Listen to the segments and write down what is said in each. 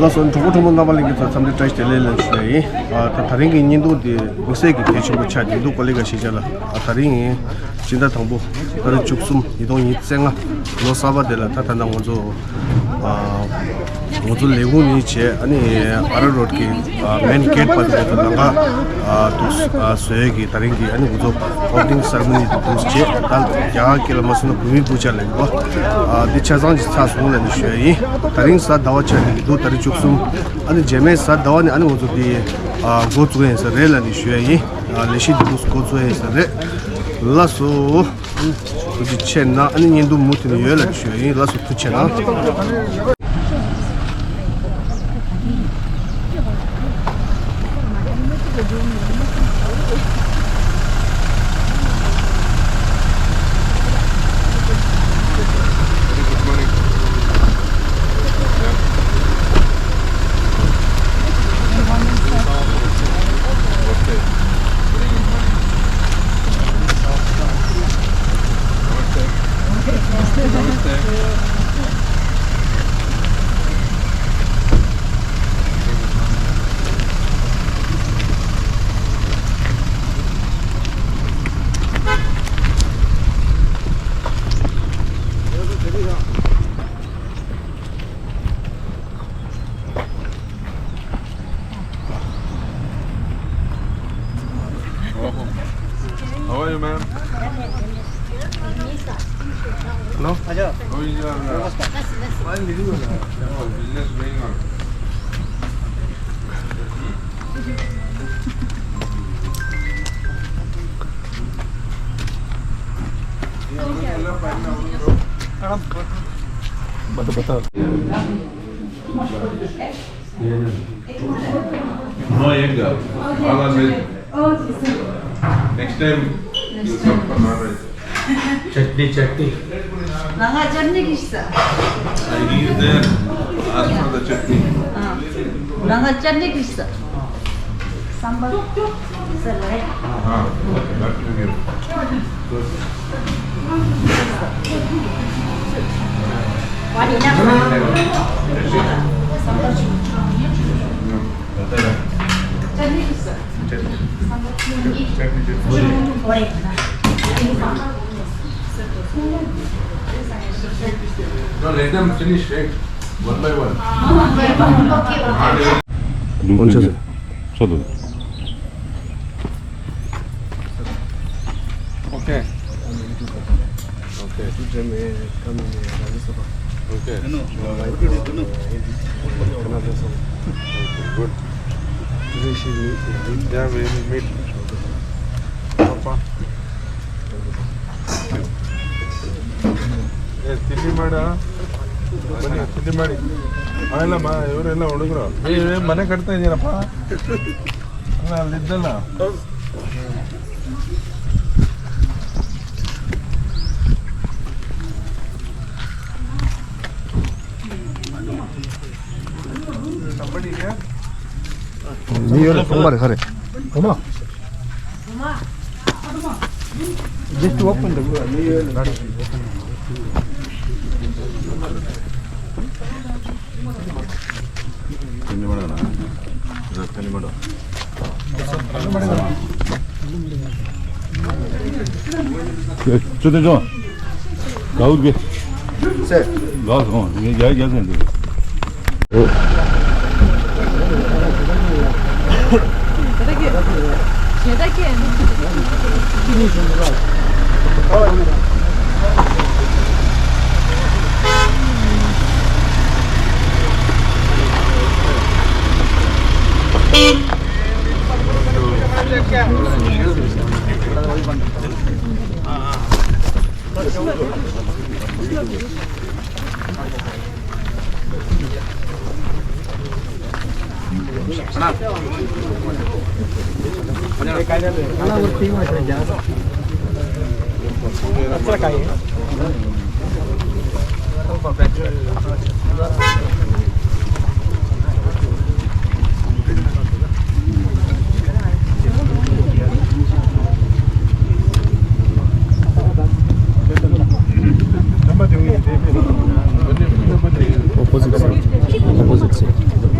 라선 조금 남발링이 더 삼대 트라이스 텔레렌스네 다른 게 인도 미세기 대충 차 인도 콜레가 시절라 다른 진짜 정보 다른 죽숨 이동이 생아 노사바델라 타타나 먼저 모두 레군이 제 아니 아르로드기 메인 게이트 받고 나가 또 소액이 다른 게 아니 모두 오프닝 세레머니 도스제 단 야기를 무슨 부미 부자래고 디차장 차스는 쉬이 다른 사 다와 차리도 다른 죽숨 아니 제메 사 다와니 아니 모두 디 고츠에서 렐라니 쉬이 레시 디스 고츠에서 레 라소 그 첸나 아니 인도 무트니 열라 쉬이 라소 투체나 How are you, ma'am? No? How is your business going on? No egg. All are veg. Next time you come for non-veg. Chutney. Nanga chutney is I read there. Ask for the chutney. Nanga chutney is sambar. Okay, that you give. What No, let them finish it one by one. 얹혀서 저도. Okay. Okay. Good. Yeah, we will meet. Papa. ತಿಂಡಿ ಮಾಡ ಬನ್ನಿ ತಿಂಡಿ ಮಾಡಿ ಅಲ್ಲಮ್ಮ ಇವರೆಲ್ಲ ಹುಡುಗರು ಮನೆ ಕಟ್ತಾ ಇದ್ದೀರಪ್ಪ ಅಲ್ಲ ಅಲ್ಲಿದ್ದಲ್ಲ ಸಂಬಡಿಗೆ ನೀವೆಲ್ಲ ತುಂಬಾರೆ ಖರೆ ಅಮ್ಮ ಜಸ್ಟ್ ಓಪನ್ ಗಾಡಿ ತಿಂಡಿ ಮಾಡೋಣ ತಿಂಡಿ ಮಾಡೋ 저대 좀 나오게. 세 나와서 이야기하세요. opposite side.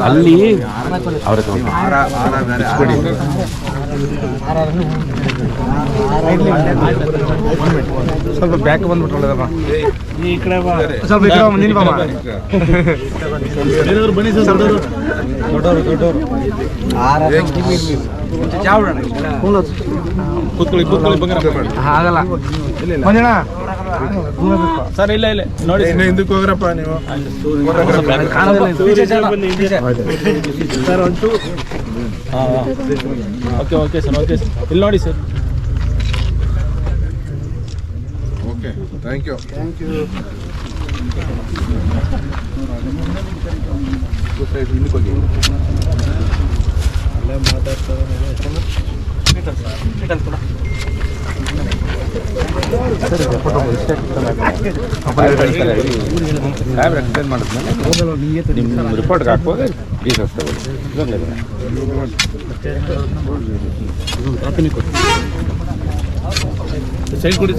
ಅಲ್ಲಿ ಅವ್ರ ಸ್ವಲ್ಪ ಬ್ಯಾಕ್ ಬಂದ್ಬಿಟ್ಟು ಒಳ್ಳೆದಪ್ಪ ಸ್ವಲ್ಪ ಈ ಕಡೆ ನೀನು ಬಾಮ ಬನ್ನಿ ಸರ್ ದೊಡ್ಡವರು ಕೂತ್ಕೊಳ್ಳಿ ಆಗಲ್ಲ ಮಂಜಣ್ಣ ಸರ್ ಇಲ್ಲ ನೋಡಿ ಹಿಂದಕ್ಕೆ ಹೋಗ್ರಪ್ಪ ನೀವು ಸರ್ ಒಂಟು ಓಕೆ ಸರ್ ಇಲ್ಲಿ ನೋಡಿ ಸರ್ ಓಕೆ ಥ್ಯಾಂಕ್ ಯು ನಿಮ್ಮ ರಿಪೋರ್ಟ್ಗೆ ಹಾಕ್ಬೋದು ಪ್ಲೀಸ್ ಅಷ್ಟೇ ಸೈಡ್ ಕೊಡಿ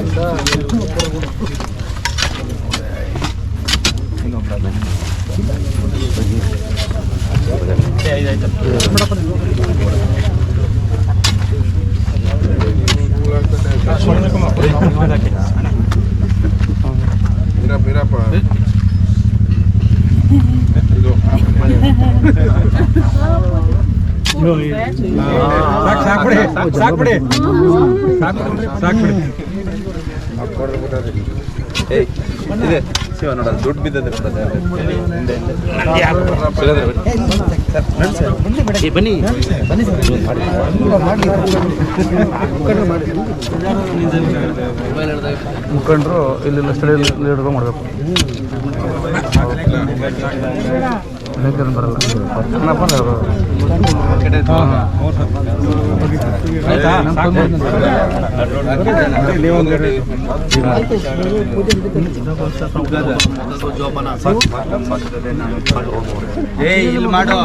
ಮೀರಪ್ಪ ಇದು ಸಾಕ್ಬಿಡಿ ಇದೆ ಶಿವ ನೋಡ ದುಡ್ಡು ಬಿದ್ದದೆ ಬನ್ನಿ ಮುಖಂಡರು ಇಲ್ಲಿ ಸ್ಥಳೀಯ ಲೀಡರ್ ಮಾಡಬೇಕು ಬರಲ್ಲ ಇಲ್ಲಿ ಮಾಡೋ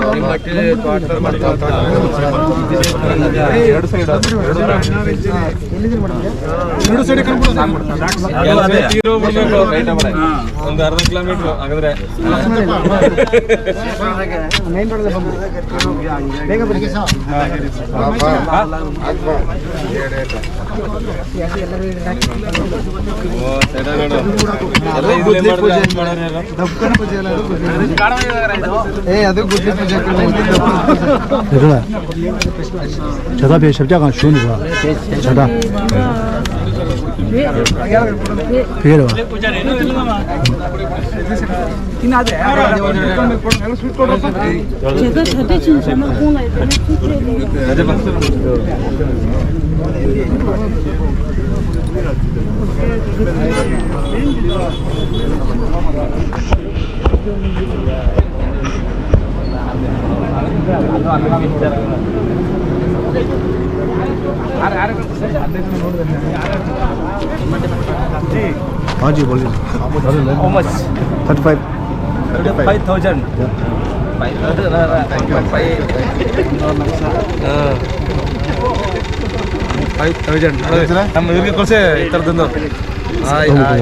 ಒಂದು ಅರ್ಧ ಕಿಲೋಮೀಟರ್ ಹಾಗಾದ್ರೆ 저다 배 십자가 쉬운 거야. 저다. ಬೇರೆ 제가 자대진 전화 공할 때는 हाँ जी बोलिए How much? 35 5,000. 5,000. ನಮ್ಮ ಇವ್ರಿಗೆ ಕೊಡ್ಸೆ ಈ ಥರದೊಂದು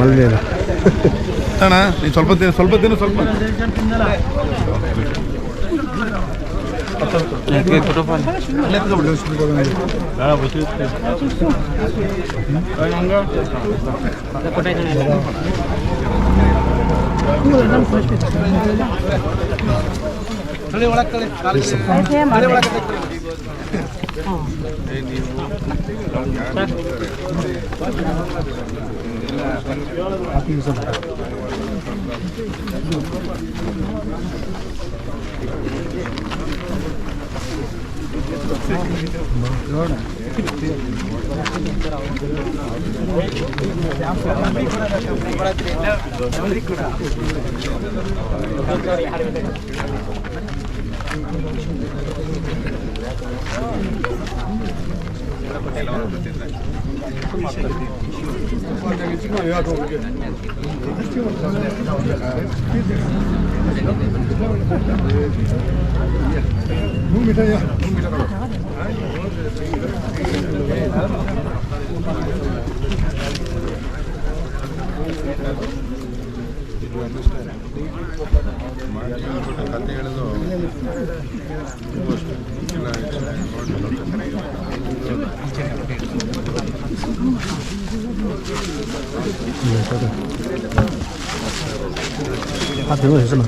ಒಳ್ಳೆ ಅಣ್ಣ ನೀನು ಸ್ವಲ್ಪ ದಿನ 이렇게 말해. ಕತೆ ಹೇಳೋದು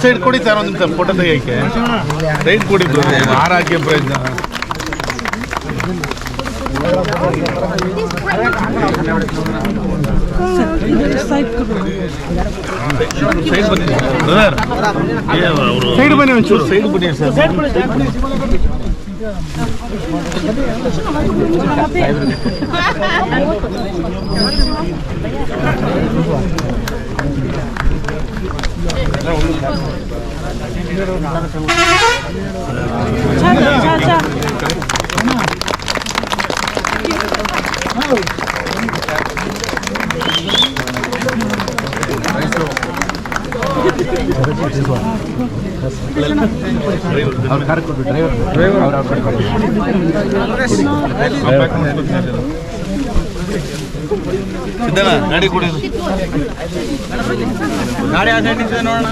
ಸೈಡ್ ಕೊಡಿ ಸರ್ ಒಂದು ಫೋಟೋ ತೆಗಿಯಕ್ಕೆ ಸೈಡ್ ಕೊಡಿ ಆರಾಗ್ಯ ಪ್ರಯತ್ನ ಸೈಡ್ ಬನ್ನಿ ಒಂಚೂರು ಸೈಡ್ ಬನ್ನಿ ಸರ್ ಅವ್ರು ಕರ್ಕೊಂಡು ಡ್ರೈವರ್ ಸಿದ್ಧನಾ ಗಾಡಿ ಕೊಡಿ ಗಾಡಿ ಆ ಸೈಡ್ ನಿಂತಿದೆ ನೋಡೋಣ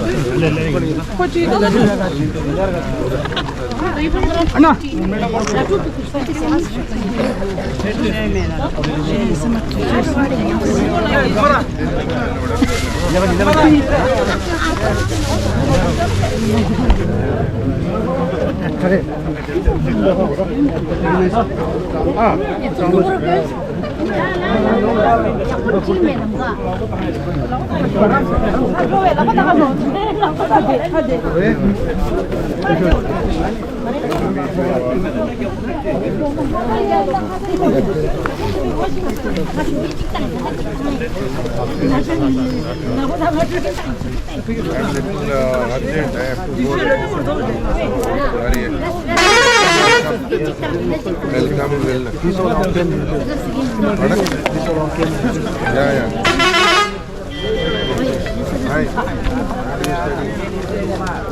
ಅಣ್ಣ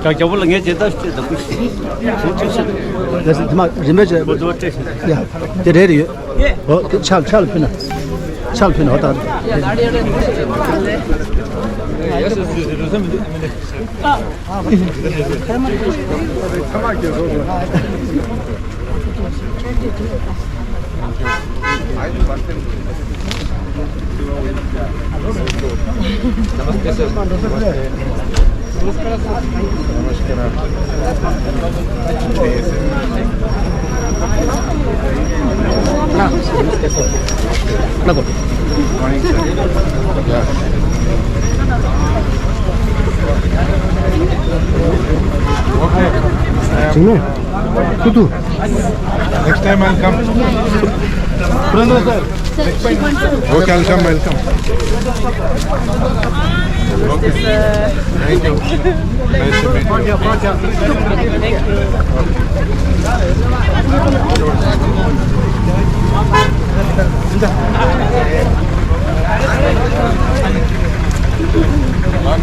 Как я был, не это что допустим. Das ist mal Rimage. Ja, der Rede. Oh, Charles Pinner. Charles Pinner da. ನಮಸ್ತೆ sir Tutu. Next time I'll come. Okay, I'll come. Okay. Thank you. Nice to meet you.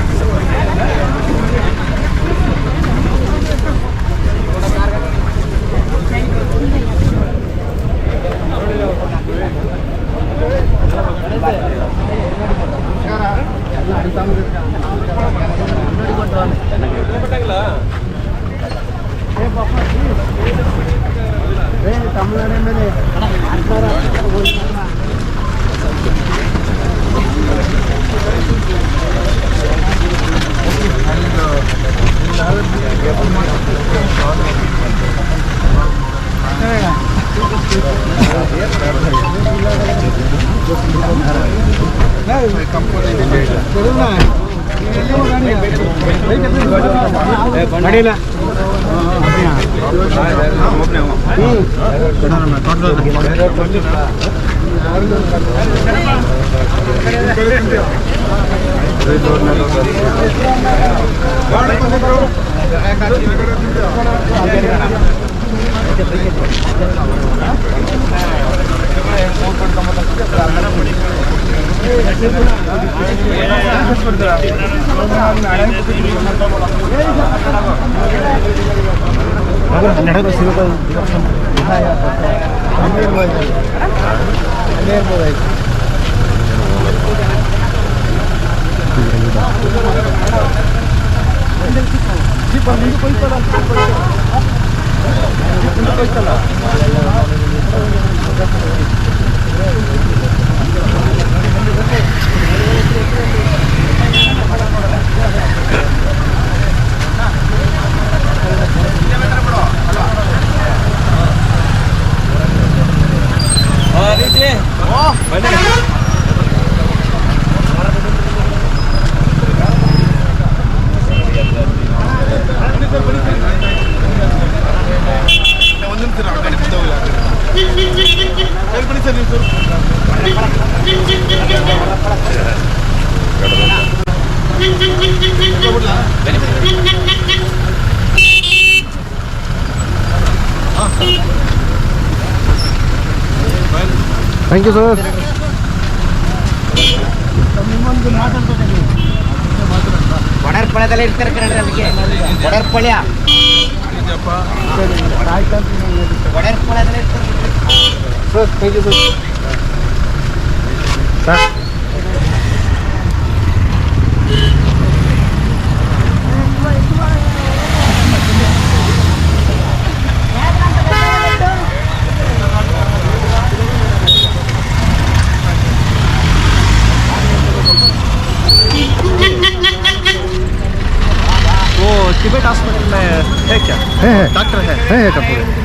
Thank you sir. ಒಡರ್ಪಳ್ಯದಲ್ಲೇ ಇರ್ತಾರೆ ಕನ್ನಡ ನಮಗೆ ಒಡರ್ಪಳ್ಯ ಒಡರ್ಪಳ್ಯದಲ್ಲೇ ಇರ್ತಾರೆ sir thank you sir. Sir Tibet hospital में है क्या? है डॉक्टर है? है डॉक्टर।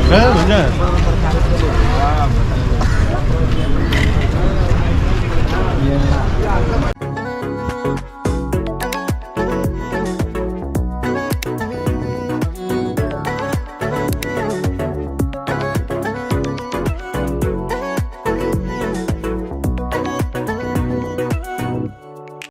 그냥